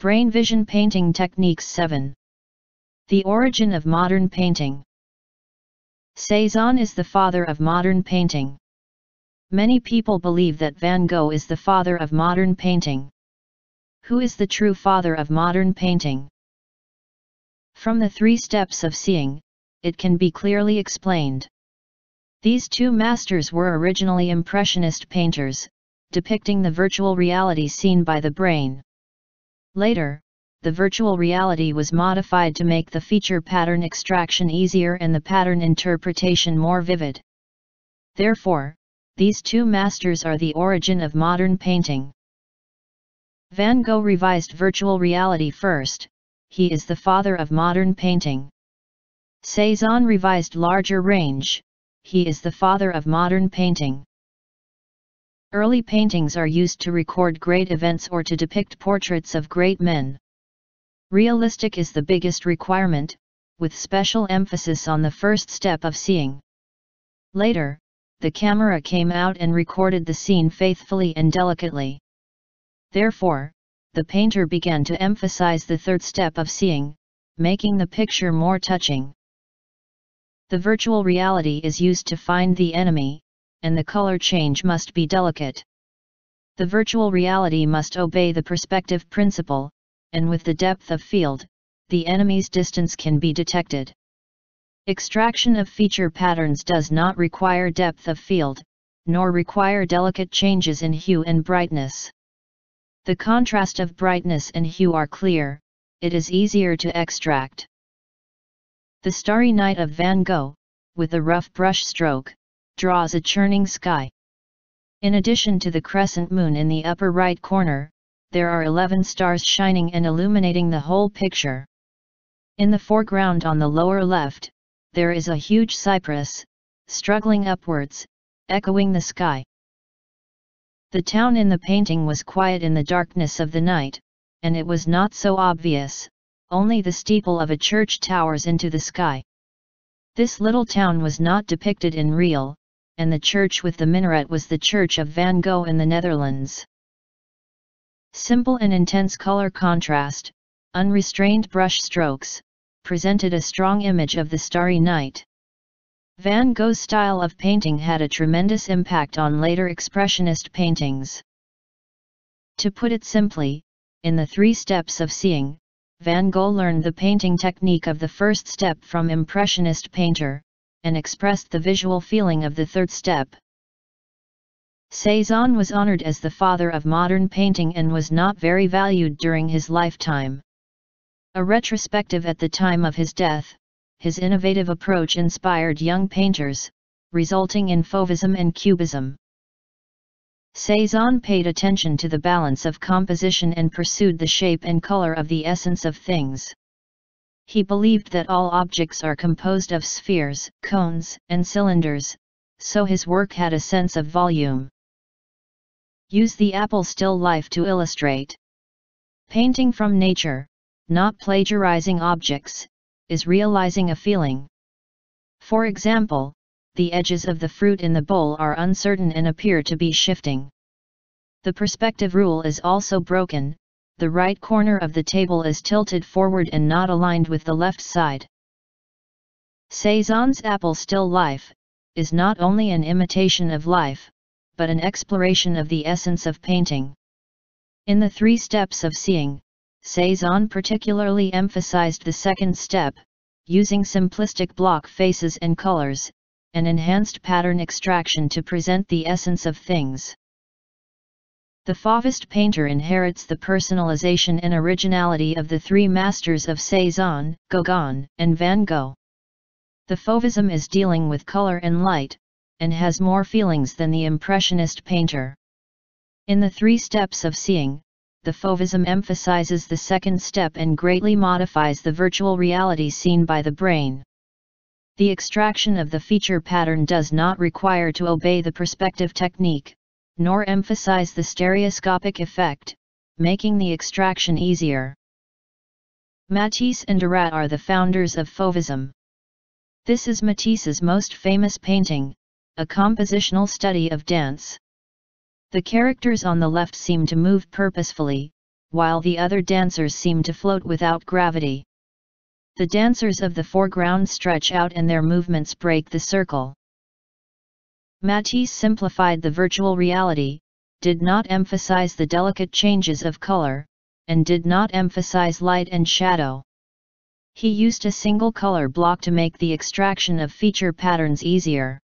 Brain Vision Painting Techniques 7. The origin of modern painting. Cézanne is the father of modern painting. Many people believe that Van Gogh is the father of modern painting. Who is the true father of modern painting? From the 3 steps of seeing, it can be clearly explained. These 2 masters were originally impressionist painters, depicting the virtual reality seen by the brain. Later, the virtual reality was modified to make the feature pattern extraction easier and the pattern interpretation more vivid. Therefore, these 2 masters are the origin of modern painting. Van Gogh revised virtual reality first. He is the father of modern painting. Cézanne revised larger range. He is the father of modern painting. Early paintings are used to record great events or to depict portraits of great men. Realistic is the biggest requirement, with special emphasis on the first step of seeing. Later, the camera came out and recorded the scene faithfully and delicately. Therefore, the painter began to emphasize the 3rd step of seeing, making the picture more touching. The virtual reality is used to find the enemy, and the color change must be delicate. The virtual reality must obey the perspective principle, and with the depth of field, the enemy's distance can be detected. Extraction of feature patterns does not require depth of field, nor require delicate changes in hue and brightness. The contrast of brightness and hue are clear, it is easier to extract. The starry night of Van Gogh, with a rough brush stroke, draws a churning sky. In addition to the crescent moon in the upper right corner, there are 11 stars shining and illuminating the whole picture. In the foreground on the lower left, there is a huge cypress, struggling upwards, echoing the sky. The town in the painting was quiet in the darkness of the night, and it was not so obvious, only the steeple of a church towers into the sky. This little town was not depicted in real, and the church with the minaret was the church of Van Gogh in the Netherlands. Simple and intense color contrast, unrestrained brush strokes, presented a strong image of the starry night. Van Gogh's style of painting had a tremendous impact on later expressionist paintings. To put it simply, in the 3 steps of seeing, Van Gogh learned the painting technique of the first step from impressionist painter, and expressed the visual feeling of the 3rd step. Cézanne was honored as the father of modern painting and was not very valued during his lifetime. A retrospective at the time of his death, his innovative approach inspired young painters, resulting in Fauvism and Cubism. Cézanne paid attention to the balance of composition and pursued the shape and color of the essence of things. He believed that all objects are composed of spheres, cones, and cylinders, so his work had a sense of volume. Use the apple still life to illustrate. Painting from nature, not plagiarizing objects, is realizing a feeling. For example, the edges of the fruit in the bowl are uncertain and appear to be shifting. The perspective rule is also broken, the right corner of the table is tilted forward and not aligned with the left side. Cézanne's apple still life is not only an imitation of life, but an exploration of the essence of painting. In the 3 steps of seeing, Cézanne particularly emphasized the 2nd step, using simplistic block faces and colors, and enhanced pattern extraction to present the essence of things. The Fauvist painter inherits the personalization and originality of the 3 masters of Cézanne, Gauguin, and Van Gogh. The Fauvism is dealing with color and light, and has more feelings than the Impressionist painter. In the 3 steps of seeing, the Fauvism emphasizes the 2nd step and greatly modifies the virtual reality seen by the brain. The extraction of the feature pattern does not require to obey the perspective technique, nor emphasize the stereoscopic effect, making the extraction easier. Matisse and Deratte are the founders of Fauvism. This is Matisse's most famous painting, a compositional study of dance. The characters on the left seem to move purposefully, while the other dancers seem to float without gravity. The dancers of the foreground stretch out and their movements break the circle. Matisse simplified the virtual reality, did not emphasize the delicate changes of color, and did not emphasize light and shadow. He used a single color block to make the extraction of feature patterns easier.